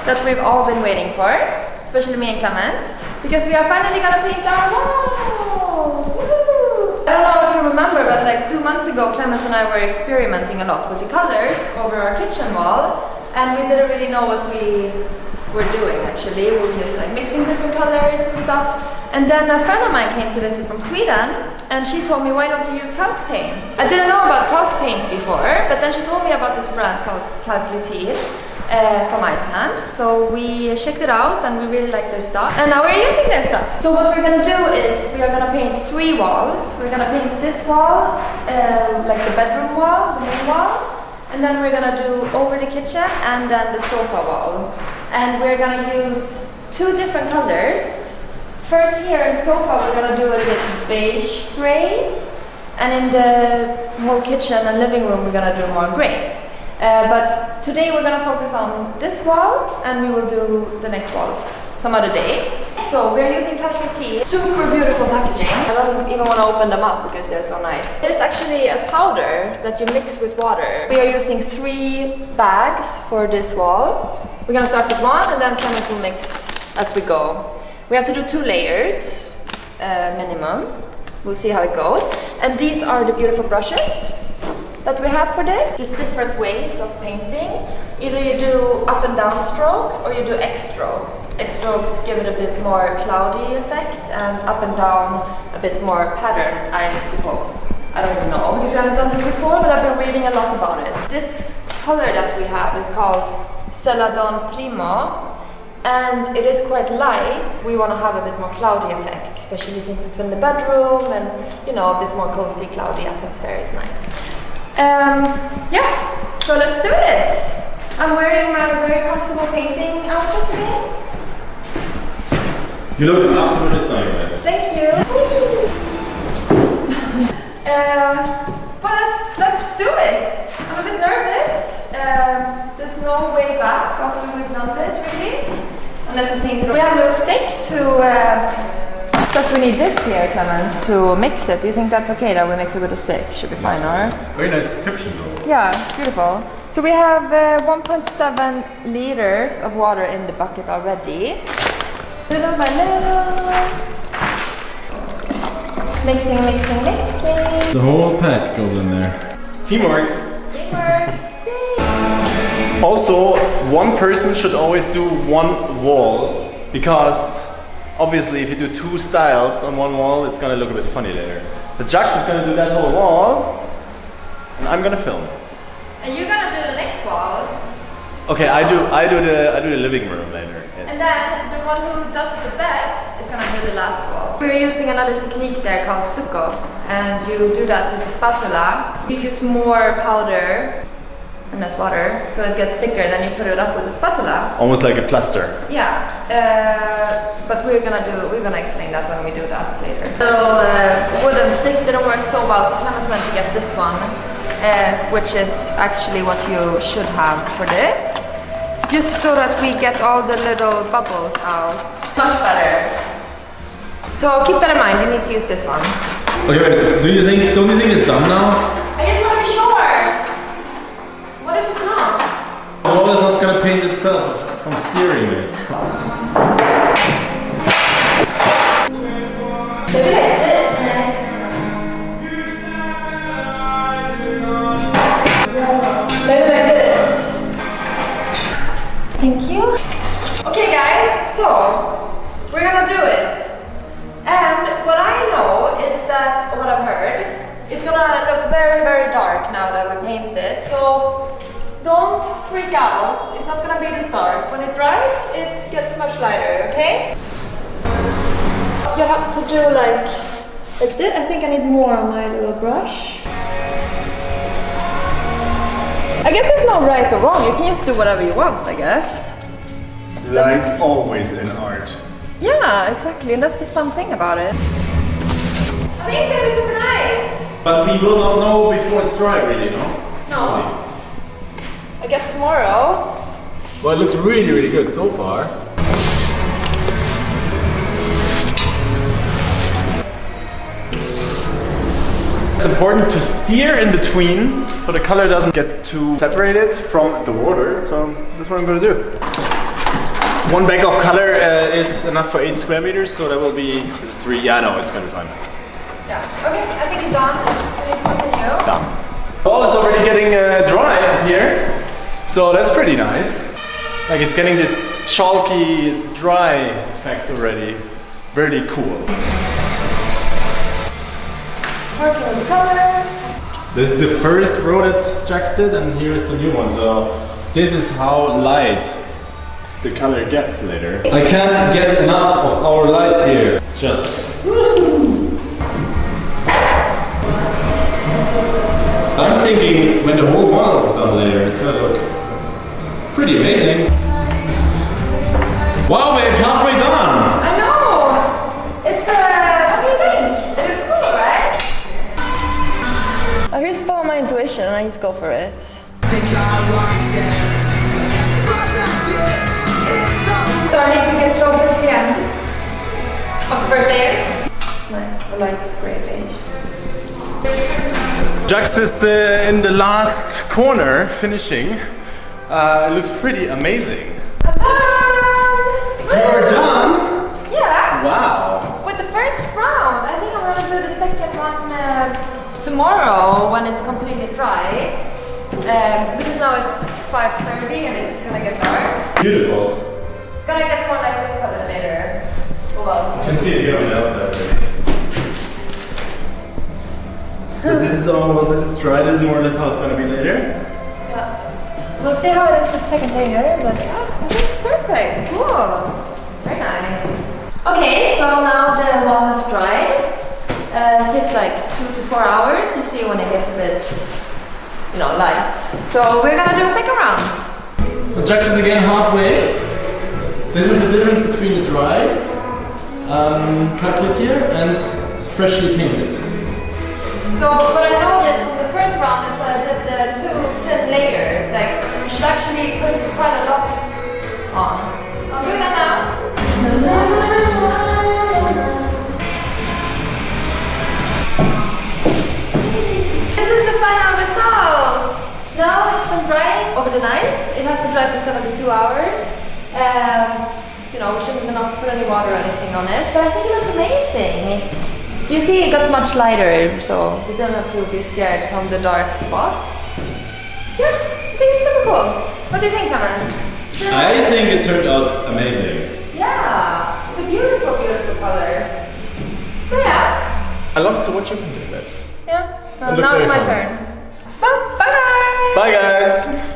that we've all been waiting for, especially me and Clemens, because we are finally gonna paint our wall! Woohoo! I don't know if you remember, but like 2 months ago, Clemens and I were experimenting a lot with the colors over our kitchen wall, and we didn't really know what we were doing actually. We were just like mixing different colors and stuff. And then a friend of mine came to visit from Sweden, and she told me, why don't you use calc paint? I didn't know about calc paint before, but then she told me about this brand called Calclitil from Iceland. So we checked it out and we really liked their stuff. And now we're using their stuff. So what we're gonna do is we are gonna paint 3 walls. We're gonna paint this wall, like the bedroom wall, the main wall. And then we're gonna do over the kitchen and then the sofa wall. And we're gonna use 2 different colors. First here in the sofa we're gonna do a bit beige gray, and in the whole kitchen and living room we're gonna do more gray. But today we're gonna focus on this wall, and we will do the next walls some other day. So we're using Calclitil, super beautiful packaging. I don't even want to open them up because they're so nice. It is actually a powder that you mix with water. We are using 3 bags for this wall. We're gonna start with 1 and then Clemens will mix as we go. We have to do 2 layers, minimum. We'll see how it goes. And these are the beautiful brushes that we have for this. There's different ways of painting. Either you do up and down strokes or you do X strokes. X strokes give it a bit more cloudy effect, and up and down a bit more pattern, I suppose. I don't even know because we haven't done this before, but I've been reading a lot about it. This color that we have is called Celadon Primo. And it is quite light. We want to have a bit more cloudy effect, especially since it's in the bedroom, and you know, a bit more cozy, cloudy atmosphere is nice. Yeah, so let's do this. I'm wearing my very comfortable painting outfit today. You look absolutely stunning, right? Thank you. But let's do it. I'm a bit nervous. There's no way back after we've done this, really. Unless we paint it. We have a little stick to, plus we need this here, Clemens, to mix it. Do you think that's okay that we mix it with a stick? Should be fine, or? Very nice description though. Yeah, it's beautiful. So we have 1.7 liters of water in the bucket already. Little by little. Mixing, mixing, mixing. The whole pack goes in there. Teamwork. Teamwork. Also, one person should always do one wall, because obviously if you do 2 styles on one wall, it's gonna look a bit funny later. But Jax is gonna do that whole wall, and I'm gonna film. And you're gonna do the next wall. Okay, I do the living room later. Yes. And then the one who does it the best is gonna do the last wall. We're using another technique there called stucco, and you do that with a spatula. You use more powder and less water, so it gets thicker, then you put it up with a spatula. Almost like a plaster. Yeah, but we're gonna explain that when we do that later. The little wooden stick didn't work so well, so Clemens went to get this one, which is actually what you should have for this, just so that we get all the little bubbles out. Much better. So keep that in mind, you need to use this one. Okay, wait, so don't you think it's done now? I just want to be sure. What if it's not? The wall is not gonna paint itself from steering it. Maybe like this. Maybe like this. Thank you. Okay guys, so we're gonna do it. And what I know is that, what I've heard, it's gonna look very, very dark now that we painted it. So don't freak out. It's not gonna be this dark. When it dries, it gets much lighter, okay? You have to do like this. I think I need more on my little brush. I guess it's not right or wrong. You can just do whatever you want, I guess. Like always in art. Yeah, exactly. And that's the fun thing about it. I think it's gonna be super nice. But we will not know before it's dry, really, no? No. I guess tomorrow. Well, it looks really, really good so far. It's important to steer in between so the color doesn't get too separated from the water. So that's what I'm gonna do. One bag of color is enough for 8 square meters, so that will be, it's 3, yeah, no, it's gonna be fine. Yeah, okay, I think it's done. We need to continue. Done. Wall is already getting dry up here, so that's pretty nice. Like it's getting this chalky, dry effect already. Very cool. Working with color. This is the first row that Jax did, and here's the new one. So this is how light the color gets later. I can't get enough of our light here. It's just... I'm thinking when the whole wall is done later, it's gonna look pretty amazing. Wow, we're halfway done! I know! It's, what do you think? It looks cool, right? I just follow my intuition and I just go for it. So I need to get closer to the end of the first layer. It's nice, the light is great beige. Jax is in the last corner finishing. It looks pretty amazing. I'm done! You're done? Yeah! Wow! With the first round, I think I'm gonna do the second one tomorrow when it's completely dry. Because now it's 5:30 and it's gonna get dark. Beautiful. It's gonna get more like this color later. Oh well. You can see it here on the outside. So this is almost, this is dry, this is more or less how it's gonna be later. Yeah. We'll see how it is with the second layer, but yeah, it's perfect. It's cool. Very nice. Okay, so now the wall has dried. It takes like 2 to 4 hours. You see when it gets a bit, you know, light. So we're gonna do a second round. So Jax is again halfway. This is the difference between the dry cut here and freshly painted. So what I noticed from the first round is that the 2 thin layers, like, you should actually put quite a lot on. So I'm doing that now. This is the final result. Now it's been drying over the night. It has to dry for 72 hours. You know, we shouldn't not put any water or anything on it, but I think it looks amazing. You see, it got much lighter, so you don't have to be scared from the dark spots. Yeah, I think it's super cool. What do you think, Clemens? I think it turned out amazing. Yeah, it's a beautiful, beautiful color. So yeah. I love to watch you paint, babes. Yeah, well, It looked now it's very my fun. turn. Well, bye-bye! Bye guys!